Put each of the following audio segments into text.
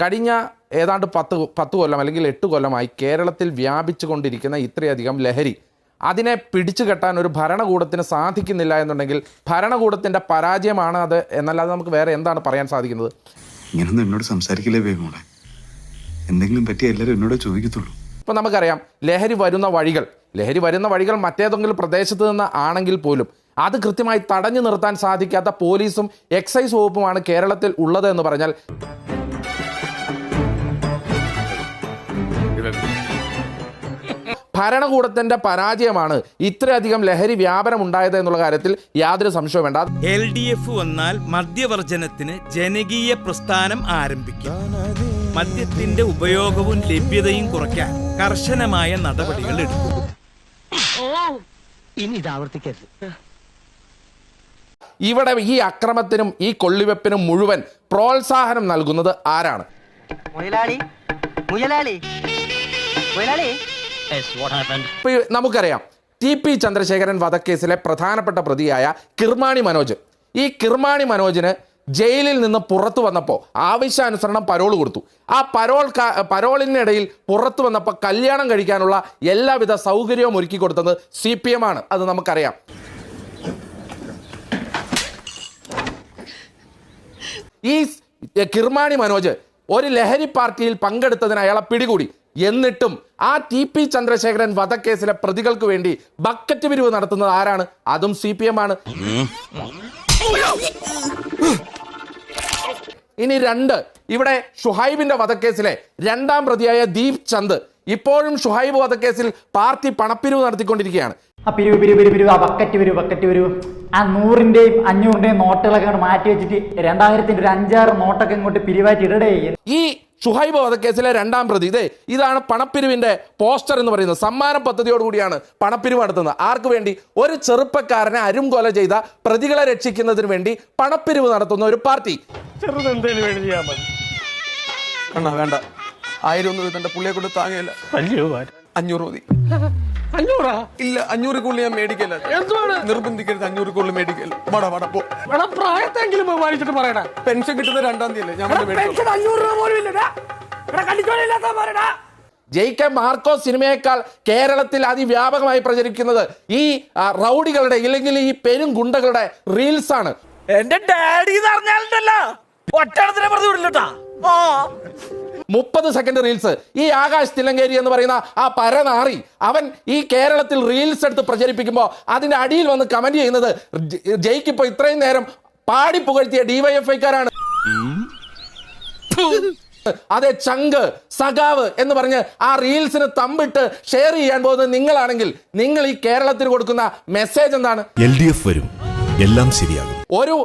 കഴിഞ്ഞ ഏതാണ്ട് 10 കൊല്ലം അല്ലെങ്കിൽ 8 കൊല്ലമായി കേരളത്തിൽ വ്യാപിച്ചു കൊണ്ടിരിക്കുന്ന ഇത്രയധികം ലഹരി അതിനെ പിടിച്ചു കെട്ടാൻ ഒരു ഭരണകൂടത്തിന് സാധിക്കുന്നില്ല എന്നുണ്ടെങ്കിൽ ഭരണകൂടത്തിൻ്റെ പരാജയമാണ് അത് എന്നല്ലാതെ നമുക്ക് വേറെ എന്താണ് പറയാൻ സാധിക്കുന്നത്? ഇങ്ങനൊന്നും എന്നോട് സംസാരിക്കില്ലേ വേഗമോളെ, എന്തെങ്കിലും പറ്റിയ എല്ലാവരും എന്നോട് ചോദിക്കത്തുള്ളൂ. ഇപ്പോൾ നമുക്കറിയാം ലഹരി വരുന്ന വഴികൾ മറ്റേതെങ്കിലും പ്രദേശത്ത് നിന്ന് ആണെങ്കിൽ പോലും അത് കൃത്യമായി തടഞ്ഞു നിർത്താൻ സാധിക്കാത്ത പോലീസും എക്സൈസ് വകുപ്പുമാണ് കേരളത്തിൽ ഉള്ളത് എന്ന് പറഞ്ഞാൽ ഭരണകൂടത്തിന്റെ പരാജയമാണ് ഇത്രയധികം ലഹരി വ്യാപനം ഉണ്ടായത് എന്നുള്ള കാര്യത്തിൽ യാതൊരു സംശയവും വേണ്ട. LDF വന്നാൽ മദ്യവർജനത്തിന് ജനകീയ പ്രസ്ഥാനം ആരംഭിക്കും. മദ്യത്തിന്റെ ഉപയോഗവും ലഭ്യതയും കുറയ്ക്കാൻ കർശനമായ നടപടികൾ എടുക്കും. ഇവിടെ ഈ അക്രമത്തിനും ഈ കൊള്ളിവെപ്പിനും മുഴുവൻ പ്രോത്സാഹനം നൽകുന്നത് ആരാണ്? നമുക്കറിയാം TP ചന്ദ്രശേഖരൻ വധക്കേസിലെ പ്രധാനപ്പെട്ട പ്രതിയായ കിർമാണി മനോജ്. ഈ കിർമാണി മനോജിന് ജയിലിൽ നിന്ന് പുറത്തു വന്നപ്പോൾ ആവശ്യാനുസരണം പരോൾ കൊടുത്തു. ആ പരോളിനിടയിൽ പുറത്തു വന്നപ്പോൾ കല്യാണം കഴിക്കാനുള്ള എല്ലാവിധ സൗകര്യവും ഒരുക്കി കൊടുത്തത് CPM ആണ്. അത് നമുക്കറിയാം. ഈ കിർമാണി മനോജ് ഒരു ലഹരി പാർട്ടിയിൽ പങ്കെടുത്തതിന് അയാളെ പിടികൂടി. എന്നിട്ടും ആ TP ചന്ദ്രശേഖരൻ വധക്കേസിലെ പ്രതികൾക്ക് വേണ്ടി ബക്കറ്റ് പിരിവ് നടത്തുന്നത് ആരാണ്? അതും CPM ആണ്. ഇനി ഇവിടെ ഷുഹൈബിന്റെ വധക്കേസിലെ 2ാം പ്രതിയായ ദീപ് ചന്ദ് ഇപ്പോഴും ഷുഹൈബ് വധക്കേസിൽ പാർട്ടി പണപ്പിരിവ് നടത്തിക്കൊണ്ടിരിക്കുകയാണ്. ആ പിരിവ് ആ ബക്കറ്റ് പിരിവ് ആ 100-ന്റെയും 500-ന്റെയും നോട്ടുകളൊക്കെ മാറ്റി വെച്ചിട്ട് 2000-ന്റെ ഒരു 5-6 നോട്ടൊക്കെ ഇങ്ങോട്ട് പിരിവായിട്ട് ഇടടേ. ഈ ഷുഹൈബ് വധക്കേസിലെ 2ാം പ്രതി ഇതാണ് പണപ്പിരിവിന്റെ പോസ്റ്റർ എന്ന് പറയുന്നത്. സമ്മാന പദ്ധതിയോടുകൂടിയാണ് പണപ്പിരിവ് നടത്തുന്നത്. ആർക്ക് വേണ്ടി? ഒരു ചെറുപ്പക്കാരനെ അരുംകൊല ചെയ്ത പ്രതികളെ രക്ഷിക്കുന്നതിന് വേണ്ടി പണപ്പിരിവ് നടത്തുന്ന ഒരു പാർട്ടി. വേണ്ട, 1000 ഒന്നും എഴുതണ്ട, പുള്ളിയെ കൊണ്ട് താങ്ങയില്ല. 500 മതി. 500 ഇല്ല, 500 കൂടുതൽ ഞാൻ മേടിക്കല്ല. നിർബന്ധിക്കരുത്, 500 കൂടുതൽ മേടിക്കല്ല. പ്രായത്തെങ്കിലും ബഹുമാനിച്ചിട്ട് പറയണ. പെൻഷൻ കിട്ടുന്ന 2ാം തീയതി അല്ലേ? ജെയ്കെ മാർക്കോസ് സിനിമയേക്കാൾ കേരളത്തിൽ അതിവ്യാപകമായി പ്രചരിക്കുന്നത് ഈ റൗഡികളുടെ ഇല്ലെങ്കിൽ ഈ പെരും ഗുണ്ടകളുടെ റീൽസ് ആണ്. എന്റെ ഡാഡി 30 സെക്കൻഡ് റീൽസ്. ഈ ആകാശ് തിലങ്കേരി എന്ന് പറയുന്ന ആ പരനാറി അവൻ ഈ കേരളത്തിൽ റീൽസ് എടുത്ത് പ്രചരിപ്പിക്കുമ്പോൾ അതിന്റെ അടിയിൽ വന്ന് കമന്റ് ചെയ്യുന്നത് ജയ്ക്ക് ഇപ്പൊ ഇത്രയും നേരം പാടി പുകഴ്ത്തിയ DYFIക്കാരാണ്. അതെ, ചങ്ക് സഖാവ് എന്ന് പറഞ്ഞ് ആ റീൽസിന് തമ്പിട്ട് ഷെയർ ചെയ്യാൻ പോകുന്നത് നിങ്ങളാണെങ്കിൽ നിങ്ങൾ ഈ കേരളത്തിന് കൊടുക്കുന്ന മെസ്സേജ് എന്താണ്? LDF വരും, എല്ലാം ശരിയാകും. ഒരു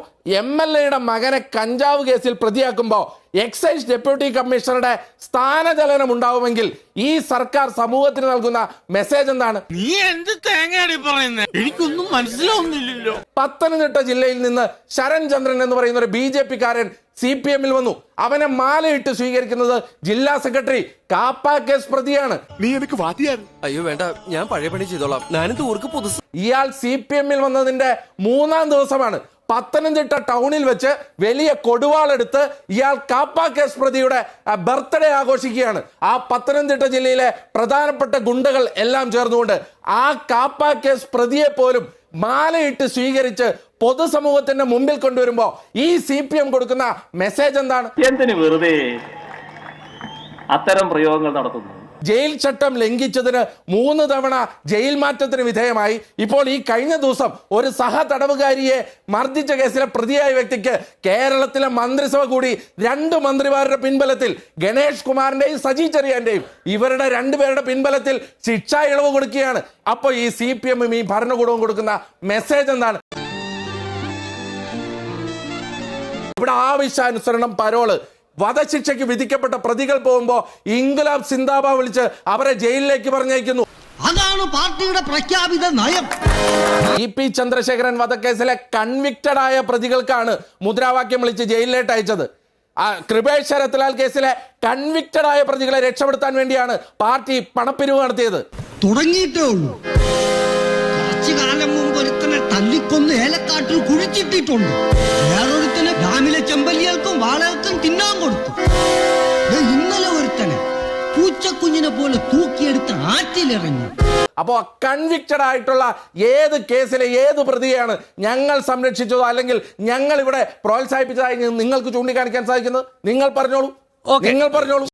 MLA-യുടെ മകനെ കഞ്ചാവ് കേസിൽ പ്രതിയാക്കുമ്പോൾ എക്സൈസ് ഡെപ്യൂട്ടി കമ്മീഷണറുടെ സ്ഥാനചലനം ഉണ്ടാവുമെങ്കിൽ ഈ സർക്കാർ സമൂഹത്തിന് നൽകുന്ന മെസ്സേജ് എന്താണ്? നീ എന്ത് തേങ്ങയാടി പറയുന്നേ? എനിക്കൊന്നും മനസ്സിലാവുന്നില്ലല്ലോ. പത്തനംതിട്ട ജില്ലയിൽ നിന്ന് ശരൺ ചന്ദ്രൻ എന്ന് പറയുന്ന ഒരു BJP-കാരൻ CPM-ൽ വന്നു. അവനെ മാലയിട്ട് സ്വീകരിക്കുന്നത് ജില്ലാ സെക്രട്ടറി കാപ്പ കേസ് പ്രതിയാണ്. നീ എനിക്ക് വാദിയാണ്. അയ്യോ വേണ്ട, ഞാൻ പഴയ പണി ചെയ്തോളാം. ഞാനും തൂർക്ക് പുതുസ്. ഇയാൾ CPM-ൽ വന്നതിന്റെ 3ാം ദിവസമാണ് പത്തനംതിട്ട ടൗണിൽ വെച്ച് വലിയ കൊടുവാളെടുത്ത് ഇയാൾ കാപ്പ കേസ് പ്രതിയുടെ ബർത്ത്ഡേ ആഘോഷിക്കുകയാണ്. ആ പത്തനംതിട്ട ജില്ലയിലെ പ്രധാനപ്പെട്ട ഗുണ്ടകൾ എല്ലാം ചേർന്നുകൊണ്ട് ആ കാപ്പ കേസ് പ്രതിയെ പോലും മാലയിട്ട് സ്വീകരിച്ച് പൊതുസമൂഹത്തിന്റെ മുമ്പിൽ കൊണ്ടുവരുമ്പോ ഈ CPM കൊടുക്കുന്ന മെസ്സേജ് എന്താണ്? എന്തിനു വെറുതെ അത്തരം പ്രയോഗങ്ങൾ നടത്തുന്നു? ജയിൽ ചട്ടം ലംഘിച്ചതിന് 3 തവണ ജയിൽ മാറ്റത്തിന് വിധേയമായി. ഇപ്പോൾ ഈ കഴിഞ്ഞ ദിവസം ഒരു സഹതടവുകാരിയെ മർദ്ദിച്ച കേസിലെ പ്രതിയായ വ്യക്തിക്ക് കേരളത്തിലെ മന്ത്രിസഭ കൂടി 2 മന്ത്രിമാരുടെ പിൻബലത്തിൽ ഗണേഷ് കുമാറിന്റെയും സജി ചെറിയാന്റെയും ഇവരുടെ 2 പേരുടെ പിൻബലത്തിൽ ശിക്ഷാ ഇളവ് കൊടുക്കുകയാണ്. അപ്പോൾ ഈ CPM-ഉം ഈ ഭരണകൂടവും കൊടുക്കുന്ന മെസ്സേജ് എന്താണ്? ഇവിടെ ആവശ്യാനുസരണം പരോള്. വധശിക്ഷയ്ക്ക് വിധിക്കപ്പെട്ട പ്രതികൾ പോകുമ്പോ ഇൻക്ലാബ് സിന്ദാബാദ് വിളിച്ച് അവരെ ജയിലിലേക്ക് പറഞ്ഞയക്കുന്നു. അതാണ് പാർട്ടിയുടെ പ്രഖ്യാപിത നയം. TP ചന്ദ്രശേഖരൻ വധക്കേസിലെ കൺവിക്റ്റഡ് ആയ പ്രതികൾക്കാണ് മുദ്രാവാക്യം വിളിച്ച് ജയിലിലേക്ക് അയച്ചത്. കൃപേഷ് ശരത്ലാൽ കേസിലെ കൺവിക്റ്റഡ് ആയ പ്രതികളെ രക്ഷപ്പെടുത്താൻ വേണ്ടിയാണ് പാർട്ടി പണപ്പിരിവ് നടത്തിയത്. തുടങ്ങിയിട്ടേ ഉള്ളൂ. കുറച്ചു കാലം മുമ്പ് ഒരുത്തനെ തല്ലിക്കൊന്ന് ഏലക്കാട്ടിൽ കുഴിച്ചിട്ടിട്ടുണ്ട്. വേറൊരുത്തനെ ഡാമിലെ ചെമ്പല്ലികൾക്കും വാളകൾക്കും തിന്നാൻ കൊടുത്തു. ഇന്നലെ ഒരുത്തനെ പൂച്ചക്കുഞ്ഞിനെ പോലെ തൂക്കിയെടുത്ത് ആറ്റിലിറങ്ങി. അപ്പോൾ കൺവിക്റ്റഡ് ആയിട്ടുള്ള ഏത് കേസിലെ ഏത് പ്രതിയെയാണ് ഞങ്ങൾ സംരക്ഷിച്ചതോ അല്ലെങ്കിൽ ഞങ്ങൾ ഇവിടെ പ്രോത്സാഹിപ്പിച്ചതായി നിങ്ങൾക്ക് ചൂണ്ടിക്കാണിക്കാൻ സാധിക്കുന്നത്? നിങ്ങൾ പറഞ്ഞോളൂ.